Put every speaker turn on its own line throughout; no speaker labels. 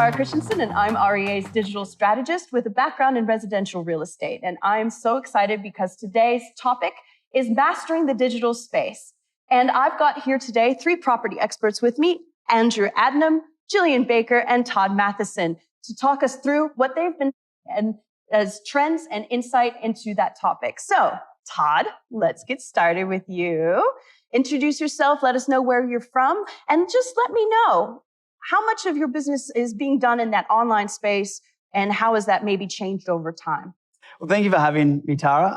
Tara Christianson, and I'm REA's digital strategist with a background in residential real estate. And I'm so excited because today's topic is mastering the digital space. And I've got here today 3 property experts with me, Andrew Adnam, Gillian Baker, and Todd Matheson, to talk us through what they've been and as trends and insight into that topic. So, Todd, let's get started with you. Introduce yourself, let us know where you're from, and just let me know how much of your business is being done in that online space and how has that maybe changed over time?
Well, thank you for having me, Tara.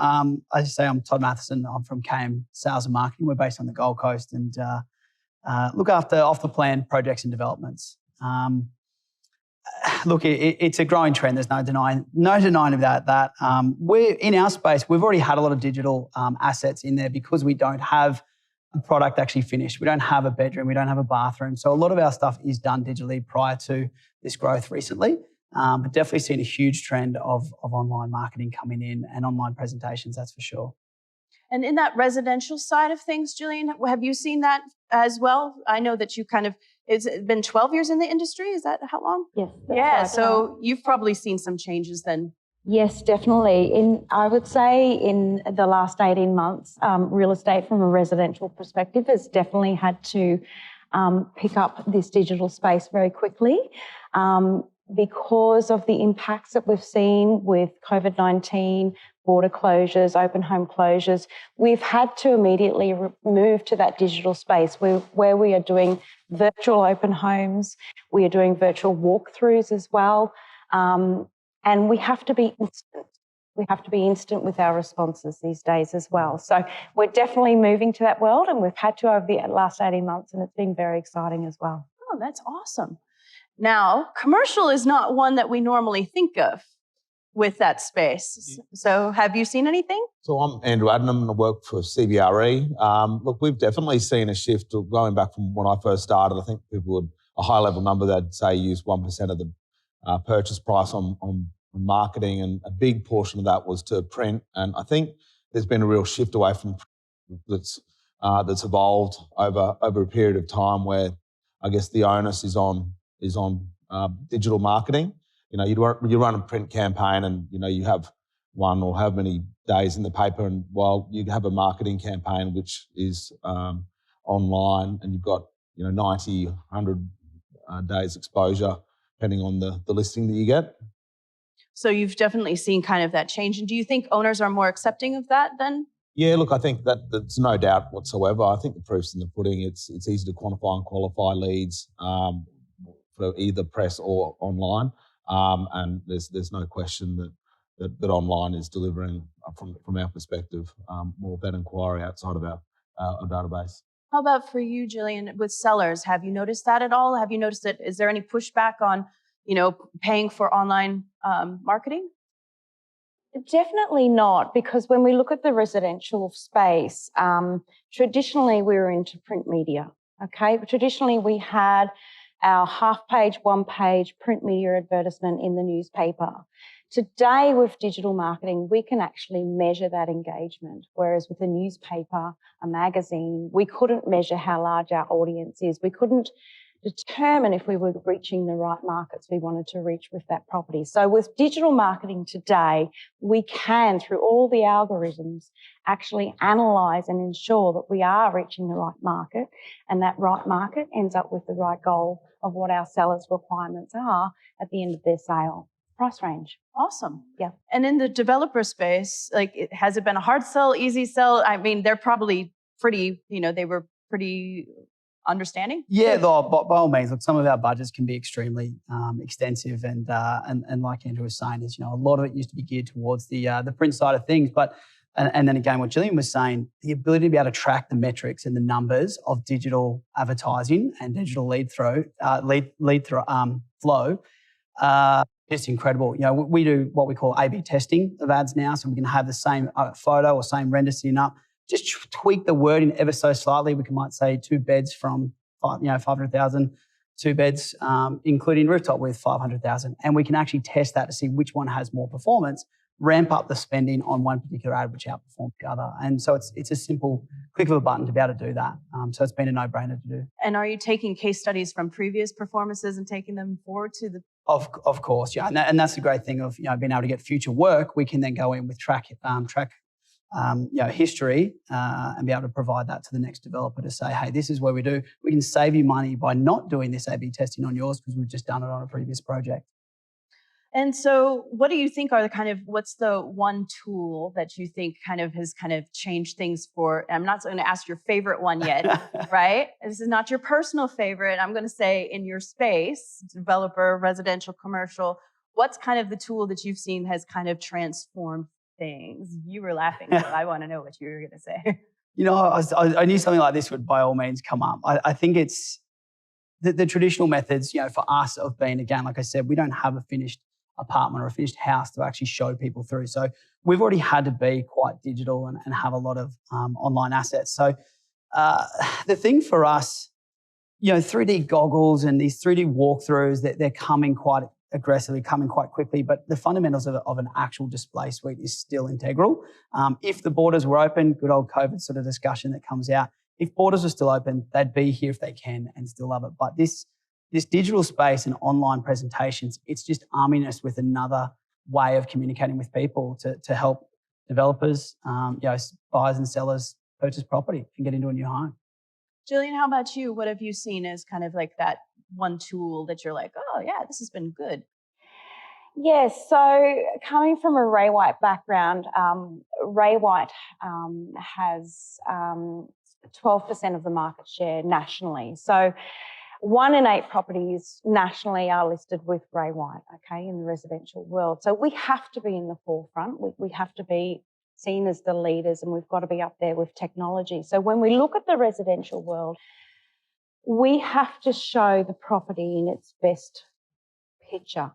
As you say, I'm Todd Matheson. I'm from KM Sales and Marketing. We're based on the Gold Coast and look after off-the-plan projects and developments. Look, it's a growing trend. There's no denying about that. We're in our space. We've already had a lot of digital assets in there because we don't have a product actually finished. We don't have a bedroom. We don't have a bathroom. So a lot of our stuff is done digitally prior to this growth recently. But definitely seen a huge trend of online marketing coming in and online presentations, that's for sure.
And in that residential side of things, Gillian, have you seen that as well? I know that you it's been 12 years in the industry. Is that how long?
Yes.
Yeah,
right.
So you've probably seen some changes then.
Yes, definitely. I would say in the last 18 months, real estate from a residential perspective has definitely had to pick up this digital space very quickly because of the impacts that we've seen with COVID-19, border closures, open home closures. We've had to immediately move to that digital space where we are doing virtual open homes, we are doing virtual walkthroughs as well. And we have to be instant. We have to be instant with our responses these days as well. So we're definitely moving to that world, and we've had to over the last 18 months, and it's been very exciting as well.
Oh, that's awesome. Now, commercial is not one that we normally think of with that space. So have you seen anything?
So I'm Andrew Adnam and I work for CBRE. Look, we've definitely seen a shift going back from when I first started. I think people would, a high level number, they'd say use 1% of the purchase price on marketing, and a big portion of that was to print. And I think there's been a real shift away from that's evolved over a period of time where I guess the onus is on digital marketing. You know, you run a print campaign and you have one or however many days in the paper, and while you have a marketing campaign which is online and you've got 90, 100 days exposure, depending on the listing that you get.
So you've definitely seen kind of that change. And do you think owners are more accepting of that then?
Yeah, look, I think that's no doubt whatsoever. I think the proof's in the pudding. It's easy to quantify and qualify leads for either press or online. And there's no question that online is delivering, from our perspective, more of that inquiry outside of our database.
How about for you, Gillian, with sellers? Have you noticed that at all? Have you noticed it? Is there any pushback on, paying for online marketing?
Definitely not, because when we look at the residential space, traditionally we were into print media, okay? Traditionally we had our half-page, one-page print media advertisement in the newspaper. Today, with digital marketing, we can actually measure that engagement, whereas with a newspaper, a magazine, we couldn't measure how large our audience is. We couldn't determine if we were reaching the right markets we wanted to reach with that property. So with digital marketing today, we can, through all the algorithms, actually analyse and ensure that we are reaching the right market, and that right market ends up with the right goal of what our sellers' requirements are at the end of their sale. Price range.
Awesome.
Yeah.
And in the developer space, has it been a hard sell, easy sell? I mean, they're probably pretty, they were pretty understanding.
Yeah, by all means. Look, some of our budgets can be extremely extensive, and like Andrew was saying, is a lot of it used to be geared towards the print side of things, but and then again, what Gillian was saying, the ability to be able to track the metrics and the numbers of digital advertising and digital lead flow. Just incredible. We do what we call A/B testing of ads now, so we can have the same photo or same render sitting up. Just tweak the wording ever so slightly. We might say 2 beds from 500,000, 2 beds including rooftop with 500,000, and we can actually test that to see which one has more performance. Ramp up the spending on one particular ad which outperforms the other, and so it's a simple click of a button to be able to do that. So it's been a no-brainer to do.
And are you taking case studies from previous performances and taking them forward to
Of course, yeah, and that's the great thing of being able to get future work. We can then go in with track history and be able to provide that to the next developer to say, hey, this is where we do. We can save you money by not doing this A/B testing on yours because we've just done it on a previous project.
And so what do you think are what's the one tool that you think has changed things for, I'm not going to ask your favorite one yet, right? This is not your personal favorite. I'm going to say in your space, developer, residential, commercial, what's the tool that you've seen has transformed things? You were laughing, so I want to know what you were going to say.
I knew something like this would by all means come up. I think it's the traditional methods, for us of being, again, like I said, we don't have a finished apartment or a finished house to actually show people through. So we've already had to be quite digital and have a lot of online assets. So the thing for us, 3D goggles and these 3D walkthroughs, they're coming quite aggressively, coming quite quickly, but the fundamentals of an actual display suite is still integral. If the borders were open, good old COVID sort of discussion that comes out, if borders were still open, they'd be here if they can and still love it. But this digital space and online presentations, it's just arming us with another way of communicating with people to help developers, buyers and sellers purchase property and get into a new home.
Jillian, how about you? What have you seen as that one tool that you're like, oh yeah, this has been good?
Yes, so coming from a Ray White background, Ray White has 12% of the market share nationally. So 1 in 8 properties nationally are listed with Ray White, okay, in the residential world. So we have to be in the forefront. We have to be seen as the leaders, and we've got to be up there with technology. So when we look at the residential world, we have to show the property in its best picture.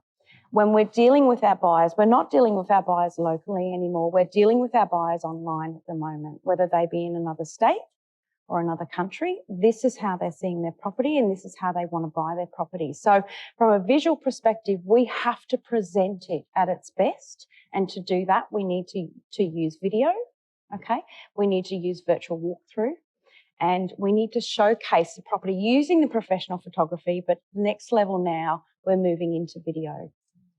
When we're dealing with our buyers, we're not dealing with our buyers locally anymore. We're dealing with our buyers online at the moment, whether they be in another state or another country. This is how they're seeing their property, and this is how they want to buy their property. So from a visual perspective, we have to present it at its best. And to do that, we need to use video, okay? We need to use virtual walkthrough, and we need to showcase the property using the professional photography. But next level now, we're moving into video.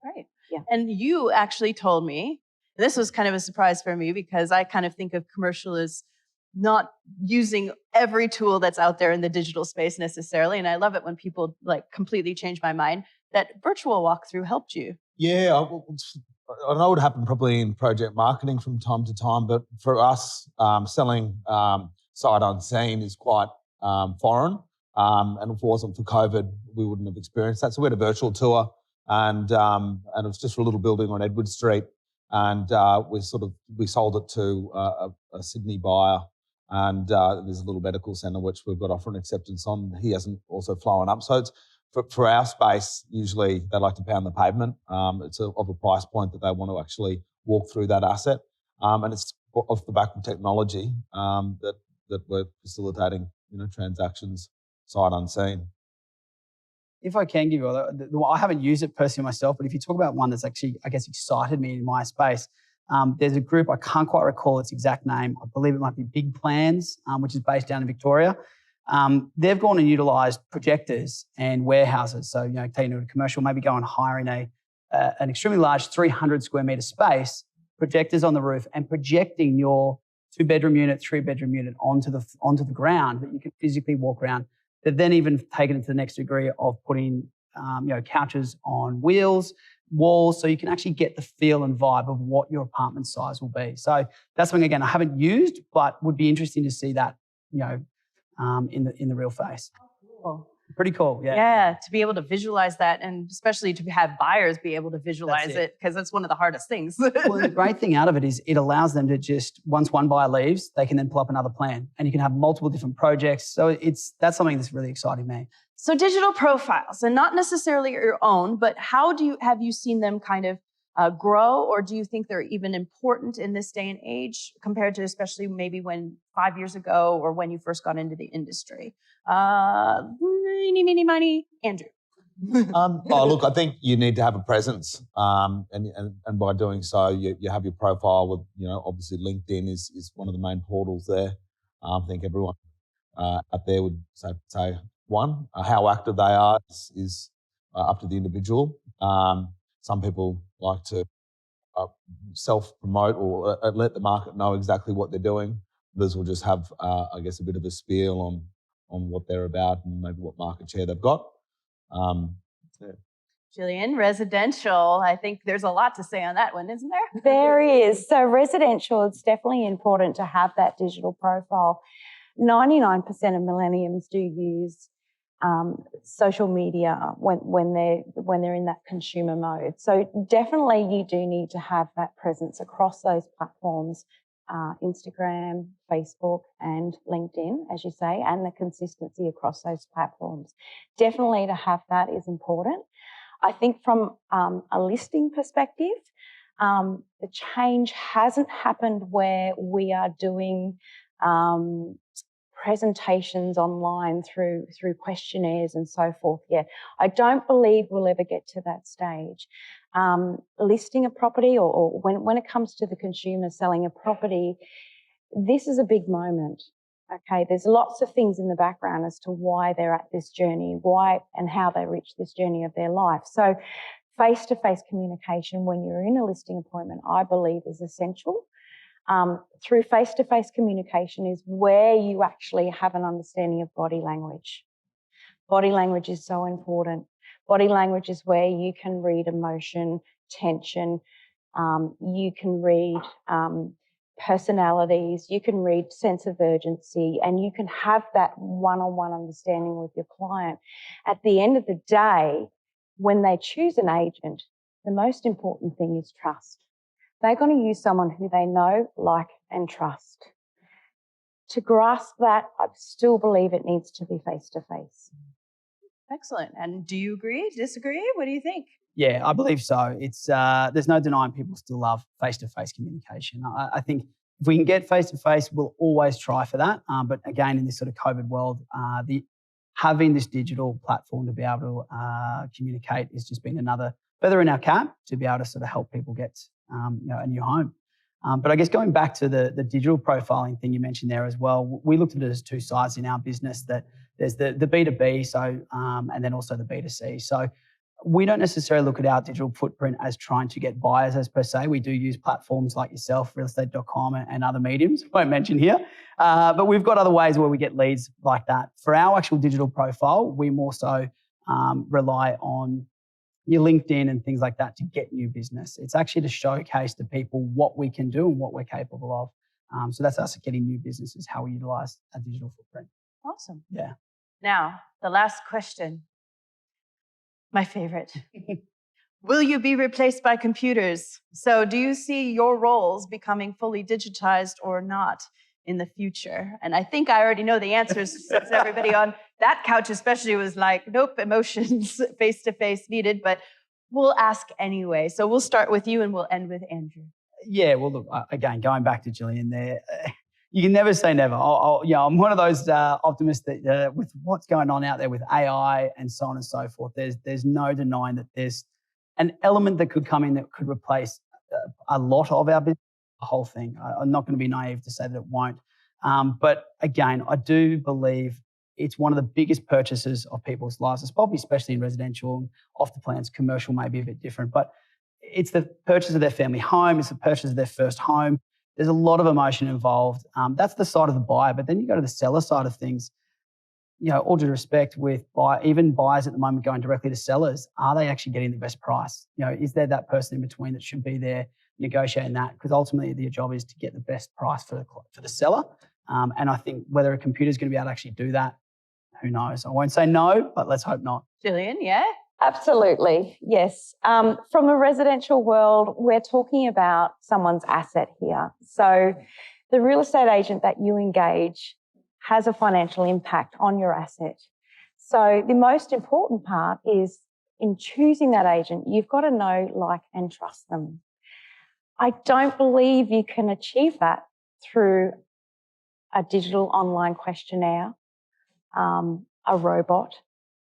Right.
Yeah.
And you actually told me, this was kind of a surprise for me because I kind of think of commercial as not using every tool that's out there in the digital space necessarily. And I love it when people completely change my mind, that virtual walkthrough helped you.
Yeah, I know it happened probably in project marketing from time to time, but for us, selling sight unseen is quite foreign. And if it wasn't for COVID, we wouldn't have experienced that. So we had a virtual tour, and it was just for a little building on Edward Street, and we sold it to a Sydney buyer. And there's a little medical centre which we've got offer and acceptance on. He hasn't also flown up. So it's for our space, usually they like to pound the pavement. It's of a price point that they want to actually walk through that asset. And it's off the back of technology that we're facilitating, transactions sight unseen.
If I can give you, I haven't used it personally myself, but if you talk about one that's actually, I guess, excited me in my space, there's a group, I can't quite recall its exact name. I believe it might be Big Plans, which is based down in Victoria. They've gone and utilised projectors and warehouses. So, taking a commercial, maybe go and hiring an extremely large 300 square metre space, projectors on the roof, and projecting your 2-bedroom unit, 3-bedroom unit onto the ground that you can physically walk around. They've then even taken it to the next degree of putting couches on wheels, walls, so you can actually get the feel and vibe of what your apartment size will be. So that's something, again, I haven't used, but would be interesting to see that, in the real face.
Cool.
Pretty cool, yeah.
Yeah, to be able to visualize that, and especially to have buyers be able to visualize it, because that's one of the hardest things.
Well, the great thing out of it is it allows them to just, once one buyer leaves, they can then pull up another plan, and you can have multiple different projects. So that's something that's really exciting me.
So digital profiles, and not necessarily your own, but have you seen them kind of grow, or do you think they're even important in this day and age compared to especially maybe when 5 years ago or when you first got into the industry? Money, Andrew.
Look, I think you need to have a presence, and by doing so, you have your profile with, obviously LinkedIn is one of the main portals there. I think everyone out there would say one. How active they are is up to the individual. Some people like to self-promote or let the market know exactly what they're doing. Others will just have, I guess, a bit of a spiel on what they're about and maybe what market share they've got. Yeah.
Gillian, residential, I think there's a lot to say on that one, isn't there?
There is. So residential, it's definitely important to have that digital profile. 99% of millennials do use social media when they're in that consumer mode. So definitely you do need to have that presence across those platforms, Instagram, Facebook and LinkedIn, as you say, and the consistency across those platforms. Definitely to have that is important. I think from a listing perspective, the change hasn't happened where we are doing presentations online through questionnaires and so forth yet. I don't believe we'll ever get to that stage. Listing a property or when it comes to the consumer selling a property, this is a big moment. Okay, there's lots of things in the background as to why they're at this journey, why and how they reach this journey of their life. So face-to-face communication when you're in a listing appointment, I believe, is essential. Through face-to-face communication is where you actually have an understanding of body language. Body language is so important. Body language is where you can read emotion, tension, you can read personalities, you can read sense of urgency, and you can have that one-on-one understanding with your client. At the end of the day, when they choose an agent, the most important thing is trust. They're going to use someone who they know, like, and trust. To grasp that, I still believe it needs to be face-to-face.
Excellent. And do you agree, disagree? What do you think?
Yeah, I believe so. It's there's no denying people still love face-to-face communication. I think if we can get face-to-face, we'll always try for that. But again, in this sort of COVID world, having this digital platform to be able to communicate has just been another feather in our cap to be able to sort of help people get a new home. But I guess going back to the digital profiling thing you mentioned there as well, we looked at it as two sides in our business. That there's the B2B, so and then also the B2C. So we don't necessarily look at our digital footprint as trying to get buyers as per se. We do use platforms like yourself, realestate.com and other mediums, I won't mention here. But we've got other ways where we get leads like that. For our actual digital profile, we more so rely on your LinkedIn and things like that to get new business. It's actually to showcase to people what we can do and what we're capable of. So that's us getting new business is how we utilize our digital footprint.
Awesome.
Yeah.
Now, the last question. My favorite. Will you be replaced by computers? So do you see your roles becoming fully digitized or not in the future? And I think I already know the answers since everybody on that couch especially was like, nope, emotions face-to-face needed, but we'll ask anyway. So we'll start with you and we'll end with Andrew.
Yeah, well, look, again, going back to Gillian there, you can never say never. I'm one of those optimists that with what's going on out there with AI and so on and so forth, there's no denying that there's an element that could come in that could replace a lot of our business, the whole thing. I'm not going to be naive to say that it won't. But again, I do believe it's one of the biggest purchases of people's lives. It's probably especially in residential and off the plans. Commercial may be a bit different, but it's the purchase of their family home. It's the purchase of their first home. There's a lot of emotion involved. That's the side of the buyer. But then you go to the seller side of things. All due respect, with even buyers at the moment going directly to sellers, are they actually getting the best price? Is there that person in between that should be there negotiating that? Because ultimately, your job is to get the best price for the seller. And I think whether a computer is going to be able to actually do that, who knows? I won't say no, but let's hope not.
Gillian, yeah?
Absolutely, yes. From a residential world, we're talking about someone's asset here. So the real estate agent that you engage has a financial impact on your asset. So the most important part is in choosing that agent, you've got to know, like, and trust them. I don't believe you can achieve that through a digital online questionnaire, a robot.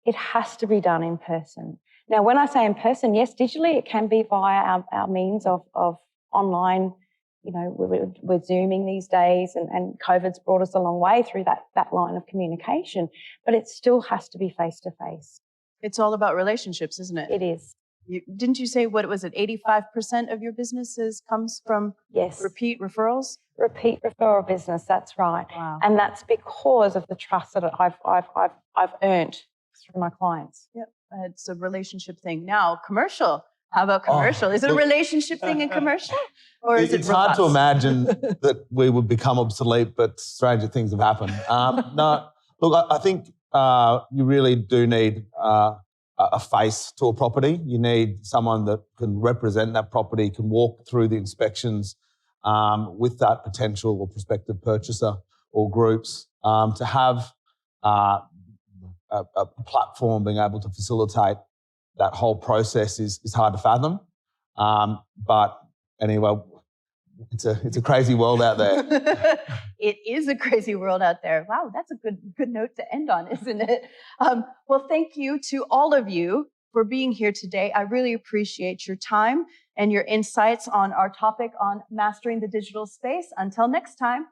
It has to be done in person. Now, when I say in person, yes, digitally it can be via our means of online. We're Zooming these days and COVID's brought us a long way through that line of communication, but it still has to be face-to-face.
It's all about relationships, isn't it?
It is.
Didn't you say, what was it, 85% of your businesses comes from
Yes.
repeat referrals?
Repeat referral business, that's right.
Wow.
And that's because of the trust that I've earned through my clients.
Yep. It's a relationship thing. Now, commercial. How about commercial? Is it a relationship thing in commercial? Or is
it's hard to
robust?
imagine that we would become obsolete, but stranger things have happened. No, look, I think you really do need a face to a property. You need someone that can represent that property, can walk through the inspections with that potential or prospective purchaser or groups. To have a platform being able to facilitate that whole process is hard to fathom. But anyway, it's a crazy world out there.
It is a crazy world out there. Wow, that's a good note to end on, isn't it? Well, thank you to all of you for being here today. I really appreciate your time and your insights on our topic on mastering the digital space. Until next time.